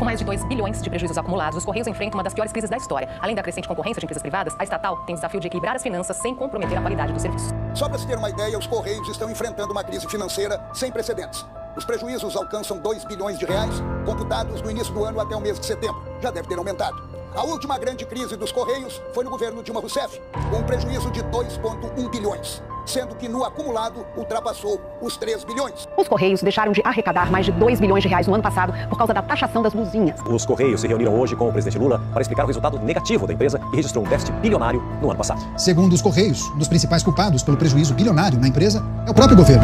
Com mais de 2 bilhões de prejuízos acumulados, os Correios enfrentam uma das piores crises da história. Além da crescente concorrência de empresas privadas, a estatal tem o desafio de equilibrar as finanças sem comprometer a qualidade do serviço. Só para se ter uma ideia, os Correios estão enfrentando uma crise financeira sem precedentes. Os prejuízos alcançam 2 bilhões de reais, computados do início do ano até o mês de setembro. Já deve ter aumentado. A última grande crise dos Correios foi no governo Dilma Rousseff, com um prejuízo de 2,1 bilhões, sendo que no acumulado ultrapassou os 3 bilhões. Os Correios deixaram de arrecadar mais de 2 bilhões de reais no ano passado por causa da taxação das luzinhas. Os Correios se reuniram hoje com o presidente Lula para explicar o resultado negativo da empresa, que registrou um déficit bilionário no ano passado. Segundo os Correios, um dos principais culpados pelo prejuízo bilionário na empresa é o próprio governo.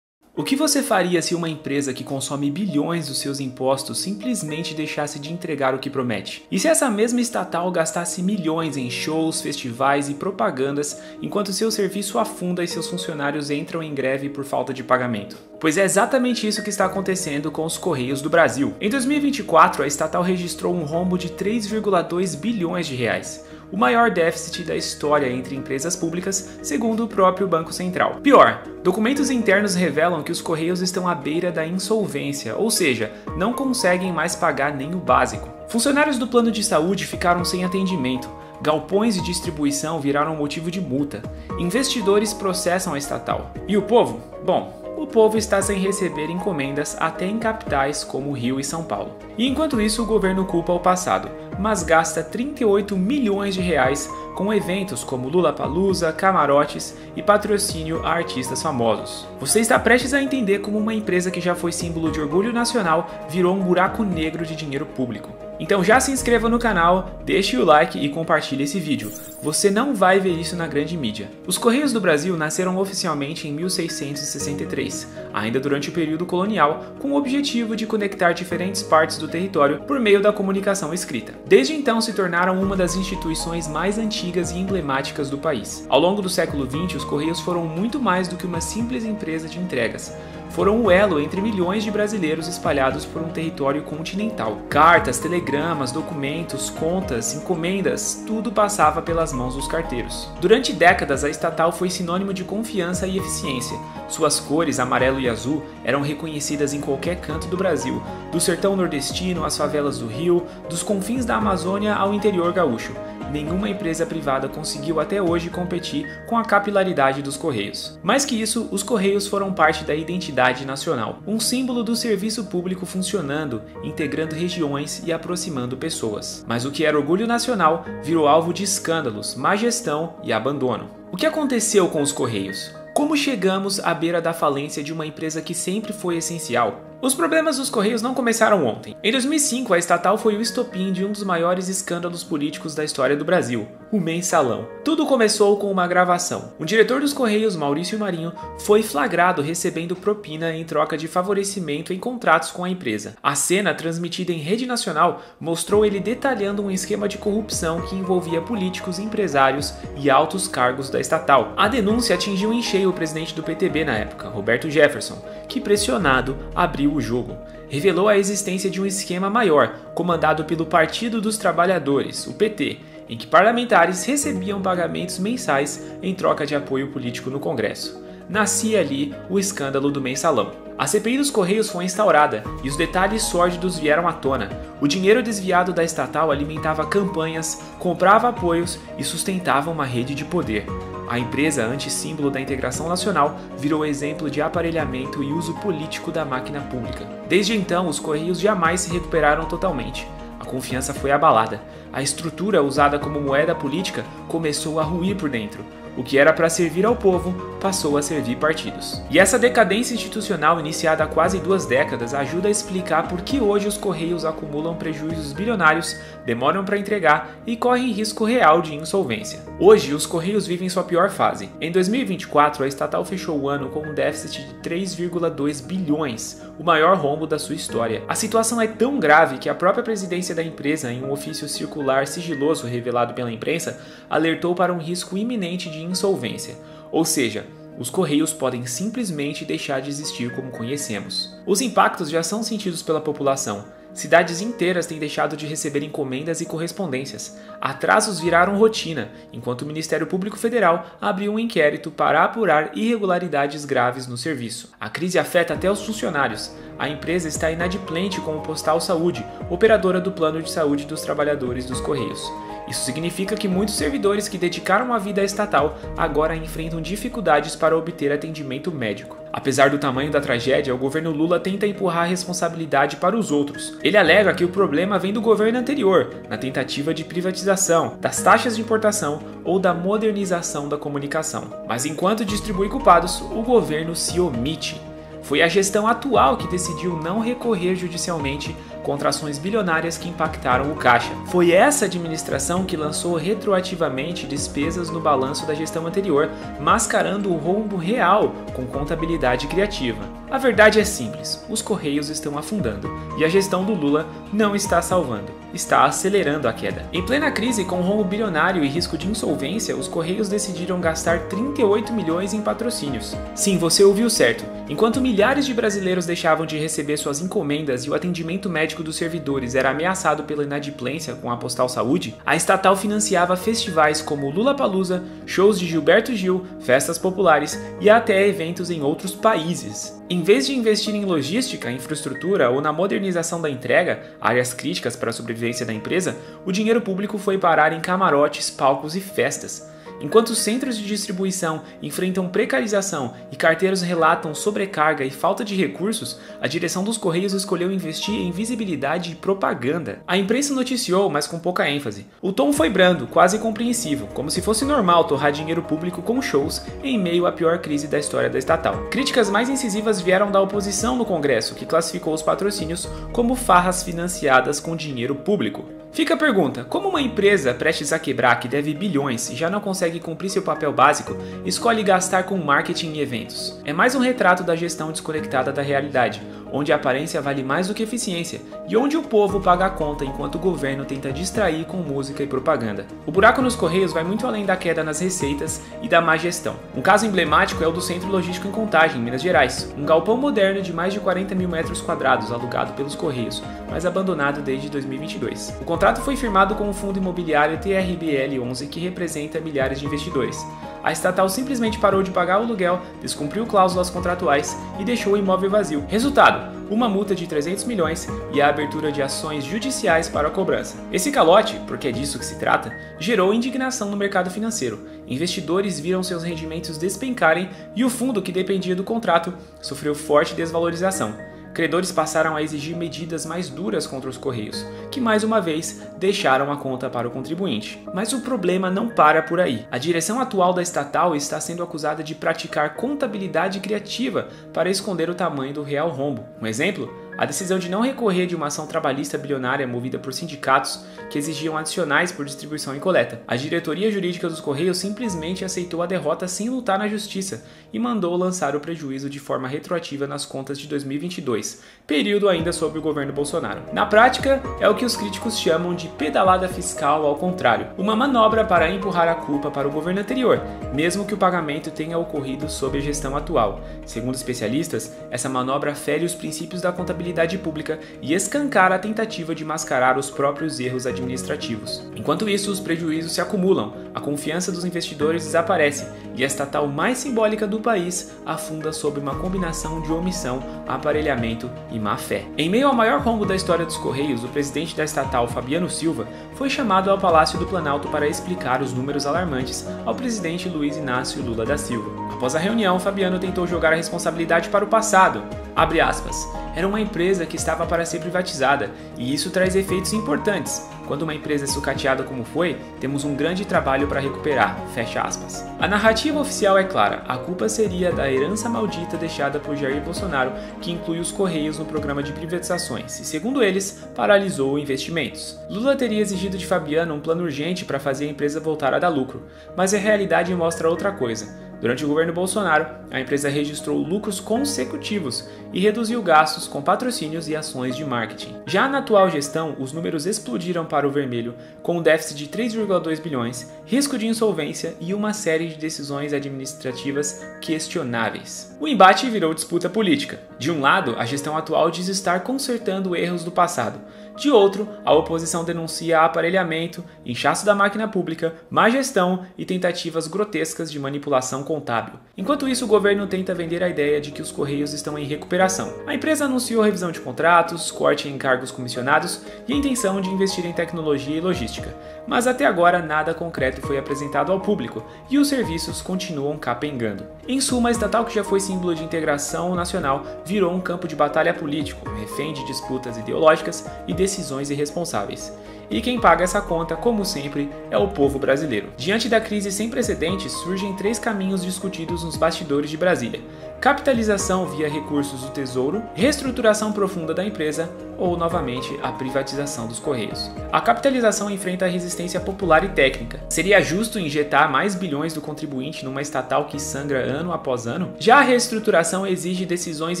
O que você faria se uma empresa que consome bilhões dos seus impostos simplesmente deixasse de entregar o que promete? E se essa mesma estatal gastasse milhões em shows, festivais e propagandas, enquanto seu serviço afunda e seus funcionários entram em greve por falta de pagamento? Pois é exatamente isso que está acontecendo com os Correios do Brasil. Em 2024, a estatal registrou um rombo de 3,2 bilhões de reais. O maior déficit da história entre empresas públicas, segundo o próprio Banco Central. Pior, documentos internos revelam que os Correios estão à beira da insolvência, ou seja, não conseguem mais pagar nem o básico. Funcionários do plano de saúde ficaram sem atendimento, galpões de distribuição viraram motivo de multa, investidores processam a estatal. E o povo? Bom, o povo está sem receber encomendas até em capitais como Rio e São Paulo. E enquanto isso, o governo culpa o passado, mas gasta 38 milhões de reais com eventos como Lollapalooza, camarotes e patrocínio a artistas famosos. Você está prestes a entender como uma empresa que já foi símbolo de orgulho nacional virou um buraco negro de dinheiro público. Então já se inscreva no canal, deixe o like e compartilhe esse vídeo. Você não vai ver isso na grande mídia. Os Correios do Brasil nasceram oficialmente em 1663, ainda durante o período colonial, com o objetivo de conectar diferentes partes do território por meio da comunicação escrita. Desde então se tornaram uma das instituições mais antigas e emblemáticas do país. Ao longo do século XX, os Correios foram muito mais do que uma simples empresa de entregas. Foram o elo entre milhões de brasileiros espalhados por um território continental. Cartas, telegramas, documentos, contas, encomendas, tudo passava pelas mãos dos carteiros. Durante décadas, a estatal foi sinônimo de confiança e eficiência. Suas cores, amarelo e azul, eram reconhecidas em qualquer canto do Brasil, do sertão nordestino às favelas do Rio, dos confins da Amazônia ao interior gaúcho. Nenhuma empresa privada conseguiu até hoje competir com a capilaridade dos Correios. Mais que isso, os Correios foram parte da identidade nacional, um símbolo do serviço público funcionando, integrando regiões e aproximando pessoas. Mas o que era orgulho nacional virou alvo de escândalos, má gestão e abandono. O que aconteceu com os Correios? Como chegamos à beira da falência de uma empresa que sempre foi essencial? Os problemas dos Correios não começaram ontem. Em 2005, a estatal foi o estopim de um dos maiores escândalos políticos da história do Brasil, o Mensalão. Tudo começou com uma gravação. O diretor dos Correios, Maurício Marinho, foi flagrado recebendo propina em troca de favorecimento em contratos com a empresa. A cena, transmitida em rede nacional, mostrou ele detalhando um esquema de corrupção que envolvia políticos, empresários e altos cargos da estatal. A denúncia atingiu em cheio o presidente do PTB na época, Roberto Jefferson, que, pressionado, abriu o jogo. Revelou a existência de um esquema maior, comandado pelo Partido dos Trabalhadores, o PT, em que parlamentares recebiam pagamentos mensais em troca de apoio político no Congresso. Nascia ali o escândalo do Mensalão. A CPI dos Correios foi instaurada e os detalhes sórdidos vieram à tona. O dinheiro desviado da estatal alimentava campanhas, comprava apoios e sustentava uma rede de poder. A empresa, antissímbolo da integração nacional, virou exemplo de aparelhamento e uso político da máquina pública. Desde então, os Correios jamais se recuperaram totalmente. A confiança foi abalada. A estrutura usada como moeda política começou a ruir por dentro. O que era para servir ao povo passou a servir partidos. E essa decadência institucional, iniciada há quase 2 décadas, ajuda a explicar por que hoje os Correios acumulam prejuízos bilionários, demoram para entregar e correm risco real de insolvência. Hoje, os Correios vivem sua pior fase. Em 2024, a estatal fechou o ano com um déficit de 3,2 bilhões, o maior rombo da sua história. A situação é tão grave que a própria presidência da empresa, em um ofício circular sigiloso revelado pela imprensa, alertou para um risco iminente de insolvência. Ou seja, os Correios podem simplesmente deixar de existir como conhecemos. Os impactos já são sentidos pela população. Cidades inteiras têm deixado de receber encomendas e correspondências. Atrasos viraram rotina, enquanto o Ministério Público Federal abriu um inquérito para apurar irregularidades graves no serviço. A crise afeta até os funcionários. A empresa está inadimplente com o Postal Saúde, operadora do plano de saúde dos trabalhadores dos Correios. Isso significa que muitos servidores que dedicaram a vida à estatal agora enfrentam dificuldades para obter atendimento médico. Apesar do tamanho da tragédia, o governo Lula tenta empurrar a responsabilidade para os outros. Ele alega que o problema vem do governo anterior, na tentativa de privatização, das taxas de importação ou da modernização da comunicação. Mas enquanto distribui culpados, o governo se omite. Foi a gestão atual que decidiu não recorrer judicialmente contra ações bilionárias que impactaram o caixa. Foi essa administração que lançou retroativamente despesas no balanço da gestão anterior, mascarando o rombo real com contabilidade criativa. A verdade é simples, os Correios estão afundando e a gestão do Lula não está salvando, está acelerando a queda. Em plena crise, com rombo bilionário e risco de insolvência, os Correios decidiram gastar 38 milhões em patrocínios. Sim, você ouviu certo. Enquanto milhares de brasileiros deixavam de receber suas encomendas e o atendimento médico dos servidores era ameaçado pela inadimplência com a Postal Saúde, a estatal financiava festivais como Lollapalooza, shows de Gilberto Gil, festas populares e até eventos em outros países. Em vez de investir em logística, infraestrutura ou na modernização da entrega, áreas críticas para a sobrevivência da empresa, o dinheiro público foi parar em camarotes, palcos e festas. Enquanto os centros de distribuição enfrentam precarização e carteiros relatam sobrecarga e falta de recursos, a direção dos Correios escolheu investir em visibilidade e propaganda. A imprensa noticiou, mas com pouca ênfase. O tom foi brando, quase compreensível, como se fosse normal torrar dinheiro público com shows em meio à pior crise da história da estatal. Críticas mais incisivas vieram da oposição no Congresso, que classificou os patrocínios como farras financiadas com dinheiro público. Fica a pergunta, como uma empresa prestes a quebrar que deve bilhões e já não consegue cumprir seu papel básico, escolhe gastar com marketing e eventos? É mais um retrato da gestão desconectada da realidade, onde a aparência vale mais do que eficiência e onde o povo paga a conta enquanto o governo tenta distrair com música e propaganda. O buraco nos Correios vai muito além da queda nas receitas e da má gestão. Um caso emblemático é o do Centro Logístico em Contagem, Minas Gerais, um galpão moderno de mais de 40 mil metros quadrados alugado pelos Correios, mas abandonado desde 2022. O contrato foi firmado com o fundo imobiliário TRBL11, que representa milhares de investidores. A estatal simplesmente parou de pagar o aluguel, descumpriu cláusulas contratuais e deixou o imóvel vazio. Resultado, uma multa de 300 milhões e a abertura de ações judiciais para a cobrança. Esse calote, porque é disso que se trata, gerou indignação no mercado financeiro. Investidores viram seus rendimentos despencarem e o fundo, que dependia do contrato, sofreu forte desvalorização. Credores passaram a exigir medidas mais duras contra os Correios, que mais uma vez deixaram a conta para o contribuinte. Mas o problema não para por aí. A direção atual da estatal está sendo acusada de praticar contabilidade criativa para esconder o tamanho do real rombo. Um exemplo? A decisão de não recorrer de uma ação trabalhista bilionária movida por sindicatos que exigiam adicionais por distribuição e coleta. A diretoria jurídica dos Correios simplesmente aceitou a derrota sem lutar na justiça e mandou lançar o prejuízo de forma retroativa nas contas de 2022, período ainda sob o governo Bolsonaro. Na prática, é o que os críticos chamam de pedalada fiscal ao contrário, uma manobra para empurrar a culpa para o governo anterior, mesmo que o pagamento tenha ocorrido sob a gestão atual. Segundo especialistas, essa manobra fere os princípios da contabilidade pública e escancara a tentativa de mascarar os próprios erros administrativos. Enquanto isso, os prejuízos se acumulam, a confiança dos investidores desaparece e a estatal mais simbólica do país afunda sob uma combinação de omissão, aparelhamento e má fé. Em meio ao maior rombo da história dos Correios, o presidente da estatal, Fabiano Silva, foi chamado ao Palácio do Planalto para explicar os números alarmantes ao presidente Luiz Inácio Lula da Silva. Após a reunião, Fabiano tentou jogar a responsabilidade para o passado. Abre aspas. Era uma empresa que estava para ser privatizada, e isso traz efeitos importantes. Quando uma empresa é sucateada como foi, temos um grande trabalho para recuperar, fecha aspas. A narrativa oficial é clara, a culpa seria da herança maldita deixada por Jair Bolsonaro, que inclui os Correios no programa de privatizações, e segundo eles, paralisou investimentos. Lula teria exigido de Fabiano um plano urgente para fazer a empresa voltar a dar lucro, mas a realidade mostra outra coisa. Durante o governo Bolsonaro, a empresa registrou lucros consecutivos e reduziu gastos com patrocínios e ações de marketing. Já na atual gestão, os números explodiram para o vermelho, com um déficit de 3,2 bilhões, risco de insolvência e uma série de decisões administrativas questionáveis. O embate virou disputa política. De um lado, a gestão atual diz estar consertando erros do passado. De outro, a oposição denuncia aparelhamento, inchaço da máquina pública, má gestão e tentativas grotescas de manipulação contábil. Enquanto isso, o governo tenta vender a ideia de que os Correios estão em recuperação. A empresa anunciou revisão de contratos, corte em cargos comissionados e a intenção de investir em tecnologia e logística. Mas até agora nada concreto foi apresentado ao público e os serviços continuam capengando. Em suma, a estatal que já foi símbolo de integração nacional virou um campo de batalha político, refém de disputas ideológicas e decisões irresponsáveis. E quem paga essa conta, como sempre, é o povo brasileiro. Diante da crise sem precedentes, surgem 3 caminhos discutidos nos bastidores de Brasília: capitalização via recursos do Tesouro, reestruturação profunda da empresa ou, novamente, a privatização dos Correios. A capitalização enfrenta a resistência popular e técnica. Seria justo injetar mais bilhões do contribuinte numa estatal que sangra ano após ano? Já a reestruturação exige decisões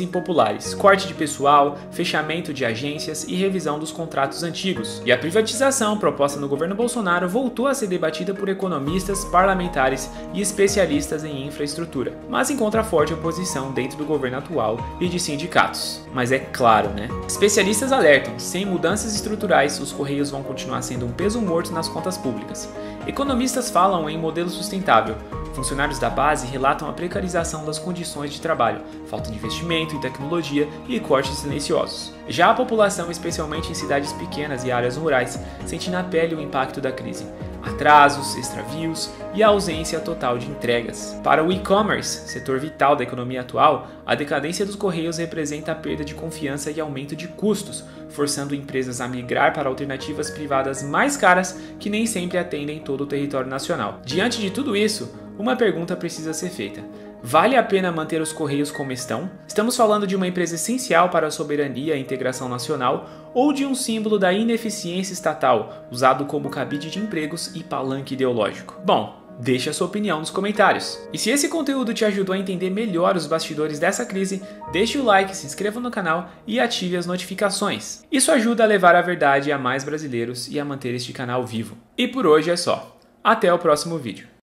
impopulares, corte de pessoal, fechamento de agências e revisão dos contratos antigos. E a privatização, proposta no governo Bolsonaro, voltou a ser debatida por economistas, parlamentares e especialistas em infraestrutura, mas encontra forte oposição dentro do governo atual e de sindicatos. Mas é claro, né? Especialistas alertam, sem mudanças estruturais, os Correios vão continuar sendo um peso morto nas contas públicas. Economistas falam em modelo sustentável. Funcionários da base relatam a precarização das condições de trabalho, falta de investimento em tecnologia e cortes silenciosos. Já a população, especialmente em cidades pequenas e áreas rurais, sente na pele o impacto da crise. Atrasos, extravios e a ausência total de entregas. Para o e-commerce, setor vital da economia atual, a decadência dos Correios representa a perda de confiança e aumento de custos, forçando empresas a migrar para alternativas privadas mais caras que nem sempre atendem todo o território nacional. Diante de tudo isso, uma pergunta precisa ser feita: vale a pena manter os Correios como estão? Estamos falando de uma empresa essencial para a soberania e integração nacional ou de um símbolo da ineficiência estatal, usado como cabide de empregos e palanque ideológico? Bom, deixe a sua opinião nos comentários. E se esse conteúdo te ajudou a entender melhor os bastidores dessa crise, deixe o like, se inscreva no canal e ative as notificações. Isso ajuda a levar a verdade a mais brasileiros e a manter este canal vivo. E por hoje é só. Até o próximo vídeo.